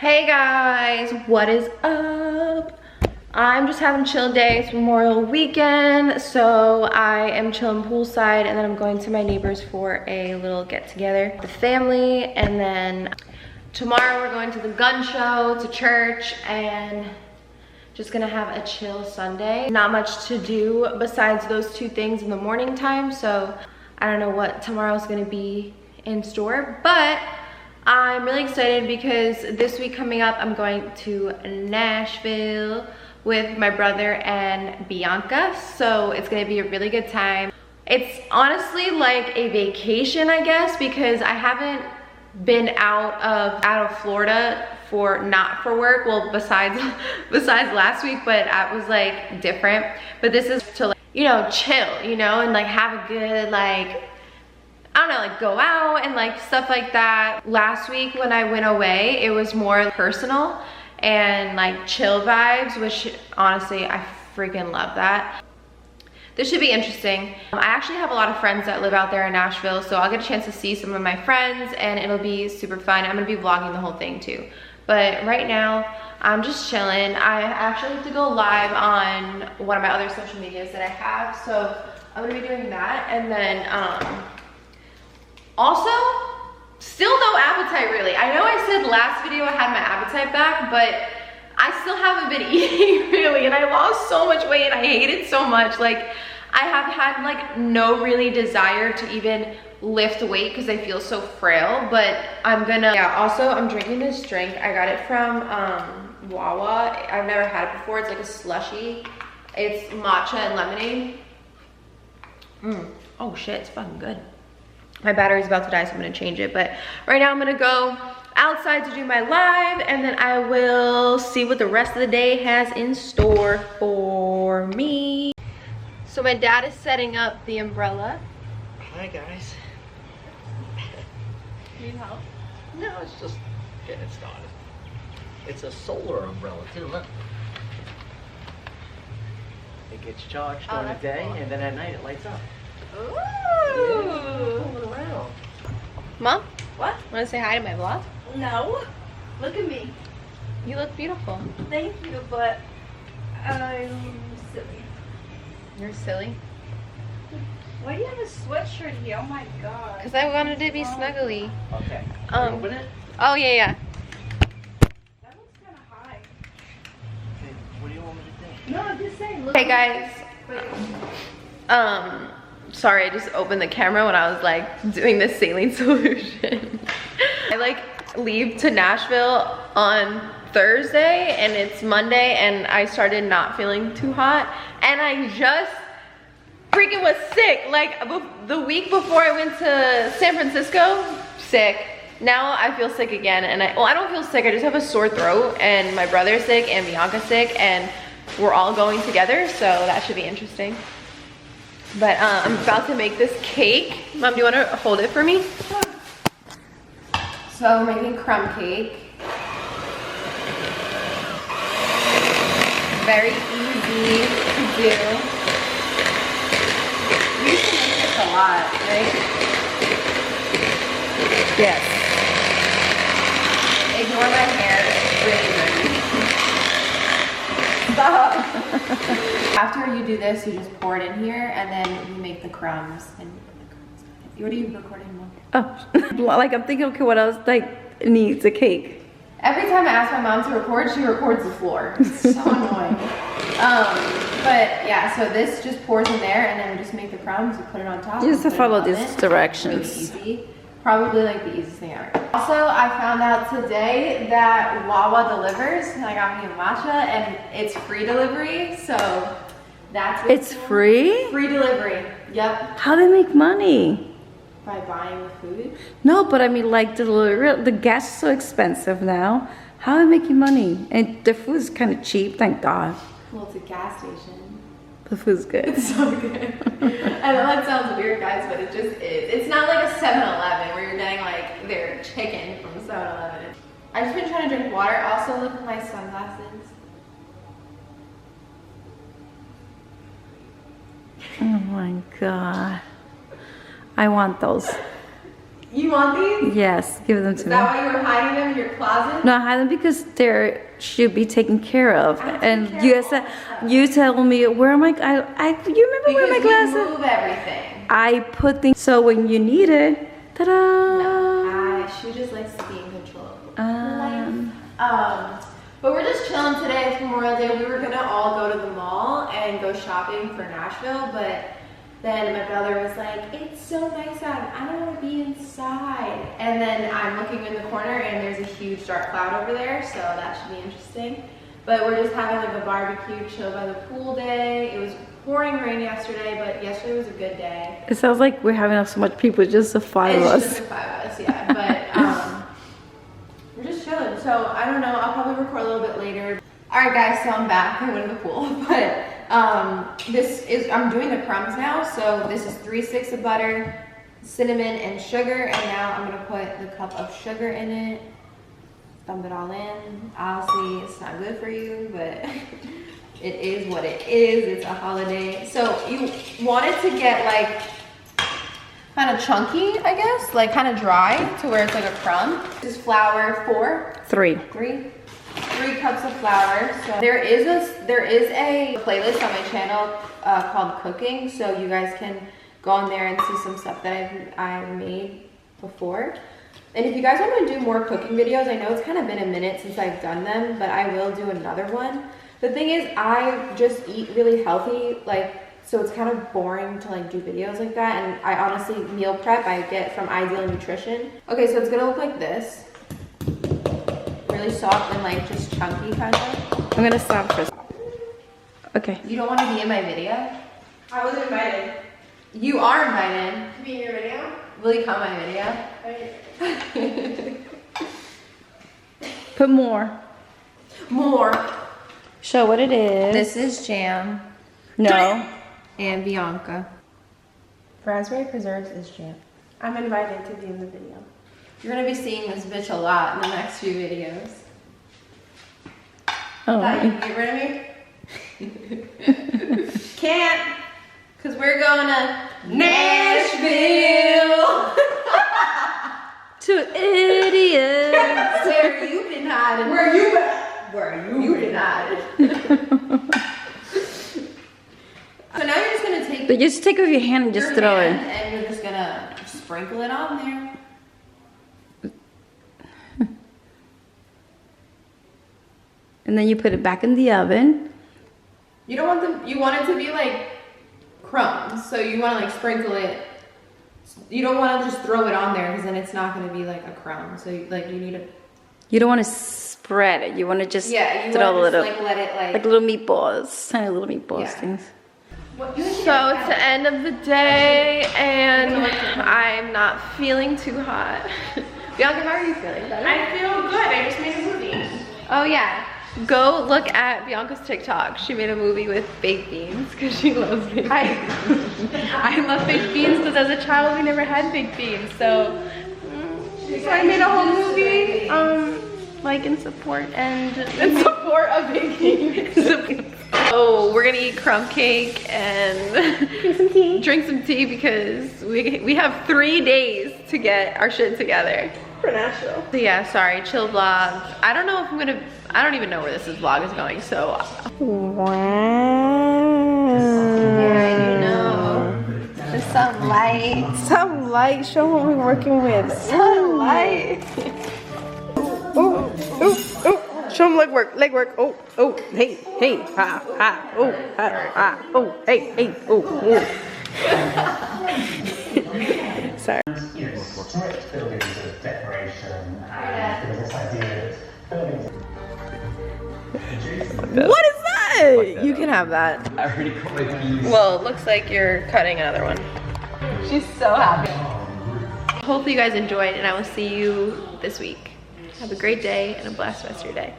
Hey guys, what is up? I'm just having a chill day. It's Memorial weekend, so I am chilling poolside, and then I'm going to my neighbors for a little get together with the family, and then tomorrow we're going to the gun show, to church, and just gonna have a chill Sunday. Not much to do besides those two things in the morning time, so I don't know what tomorrow's gonna be in store, but I'm really excited because this week coming up, I'm going to Nashville with my brother and Bianca. So it's gonna be a really good time. It's honestly like a vacation, I guess, because I haven't been out of Florida not for work. Well, besides last week, but I was like different. But this is to, like, you know, chill, you know, and like have a good, like, I don't know, like go out and like stuff like that. Last week when I went away, it was more personal and like chill vibes, which honestly, I freaking love that. This should be interesting. I actually have a lot of friends that live out there in Nashville, so I'll get a chance to see some of my friends and it'll be super fun. I'm gonna be vlogging the whole thing too. But right now, I'm just chilling. I actually have to go live on one of my other social medias that I have, so I'm gonna be doing that. And then, also, still no appetite really. I know I said last video I had my appetite back, but I still haven't been eating really, and I lost so much weight and I hate it so much. Like, I have had like no really desire to even lift weight because I feel so frail, but I'm gonna, yeah, also I'm drinking this drink. I got it from Wawa. I've never had it before. It's like a slushie. It's matcha and lemonade. Oh shit, it's fucking good. My battery's about to die, so I'm gonna change it. But right now I'm gonna go outside to do my live, and then I will see what the rest of the day has in store for me. So my dad is setting up the umbrella. Hi guys. Need help? No, it's just getting it started. It's a solar umbrella too, look. It gets charged during the day, and then at night it lights up. Ooh! Yeah, moving around. Mom? What? Wanna say hi to my vlog? No. Look at me. You look beautiful. Thank you, but I'm silly. You're silly. Why do you have a sweatshirt here? Oh my god. Because I wanted to be snuggly. Okay. Open it? Oh, yeah. That looks kind of high. Okay, what do you want me to do? No, I'm just saying. Look. Hey guys. Sorry, I just opened the camera when I was like doing this saline solution. I like leave to Nashville on Thursday and it's Monday and I started not feeling too hot and I just freaking was sick. Like the week before I went to San Francisco, sick. Now I feel sick again, and I don't feel sick, I just have a sore throat, and my brother's sick and Bianca's sick, and we're all going together, so that should be interesting. But I'm about to make this cake. Mom, do you want to hold it for me? So we're making crumb cake. Very easy to do. We used to make this a lot, right? Yes. Ignore my hair, it's really dirty. Stop. After you do this, you just pour it in here, and then you make the crumbs. And what are you recording, Mom? Oh, like I'm thinking, okay, what else like needs a cake? Every time I ask my mom to record, she records the floor. It's so annoying. But yeah, so this just pours in there, and then we just make the crumbs. You put it on top. You just have to follow these It's directions. really easy. Probably like the easiest thing ever. Also, I found out today that Wawa delivers, and I got me a matcha, and it's free delivery, so that's what's It's free? Free delivery, yep. How do they make money? By buying the food. No, but I mean, like the gas is so expensive now. How are they making money? And the food's kind of cheap, thank God. Well, it's a gas station. The food's good. It's so good. I know that sounds weird, guys, but it just is. It's not like a 7-Eleven where you're getting like their chicken from 7-Eleven. I've just been trying to drink water. Also, look at my sunglasses. Oh my God. I want those. You want these? Yes, give them to Is me. that why you were hiding them in your closet? No, I had them because they should be taken care of. And you said, you tell me where am I? You remember where my glasses? You move everything. I put things so when you need it, ta-da! She just likes to be in control of life. But we're just chilling today. It's Memorial Day. We were gonna all go to the mall and go shopping for Nashville, but then my brother was like, "It's so nice out. I don't want to be inside." And then I'm looking in the corner and there's a huge dark cloud over there, so that should be interesting. But we're just having like a barbecue, chill by the pool day. It was pouring rain yesterday, but yesterday was a good day. It sounds like we're having so much people, just the five of It's us. just the 5 of us, yeah. But we're just chilling. So I don't know. I'll probably record a little bit later. All right, guys. So I'm back. I went in the pool, but I'm doing the crumbs now. So this is 3 sticks of butter, cinnamon, and sugar. And now I'm gonna put the cup of sugar in it. Dump it all in. Obviously, it's not good for you, but it is what it is. It's a holiday. So you want it to get like kind of chunky, I guess, like kind of dry to where it's like a crumb. This is flour, 3. 3 cups of flour. So there is a playlist on my channel called Cooking, so you guys can go on there and see some stuff that I've made before. And if you guys want to do more cooking videos, I know it's kind of been a minute since I've done them, but I will do another one. The thing is, I just eat really healthy, like, so it's kind of boring to like do videos like that. And I honestly meal prep I get from Ideal Nutrition. Okay, so it's gonna look like this. Really soft and like just chunky kind of. I'm gonna stop first. Okay. You don't want to be in my video? I was invited You are invited. to be in your video. Will you come in my video? Put more. More. Show what it is. This is jam No. and Bianca. Raspberry preserves is jam. I'm invited to be in the video. You're gonna be seeing this bitch a lot in the next few videos. Oh. Thought you could get rid of me? Can't, cause we're going to Nashville. Two idiots. Where you been hiding? Where you been hiding? So now you're just gonna take But just take off your hand and just your throw hand it. and you're just gonna sprinkle it on there. And then you put it back in the oven. You don't want them. You want it to be like crumbs, so you want to like sprinkle it. You don't want to just throw it on there because then it's not going to be like a crumb. So you need to. You don't want to spread it. You want to just Yeah, you throw a want to little, just like let it like little meatballs, tiny little meatballs Yeah. things. So it's the end of the day and I'm not feeling too hot. Bianca, how are you feeling? Better? I feel good. I just made a movie. Oh yeah. Go look at Bianca's TikTok. She made a movie with baked beans because she loves baked beans. I love baked beans because as a child we never had baked beans. So I made a whole movie like in support of baked beans. So we're gonna eat crumb cake and drink some tea because we have 3 days to get our shit together. For Nashville. So yeah, sorry, chill vlog. I don't know if I don't even know where this vlog is going, so. Wow. Yeah, you know. There's some light. Some light. Show what we're working with. Some light. Oh, oh, oh. Show them leg work. Oh, oh, hey, ha, oh, oh, hey, oh. Sorry. Strict buildings of decoration, and there was this idea that buildings. What is that? You can have that. I already got my views. Well, it looks like you're cutting another one. She's so happy. Hopefully you guys enjoyed and I will see you this week. Have a great day and a blessed rest of your day.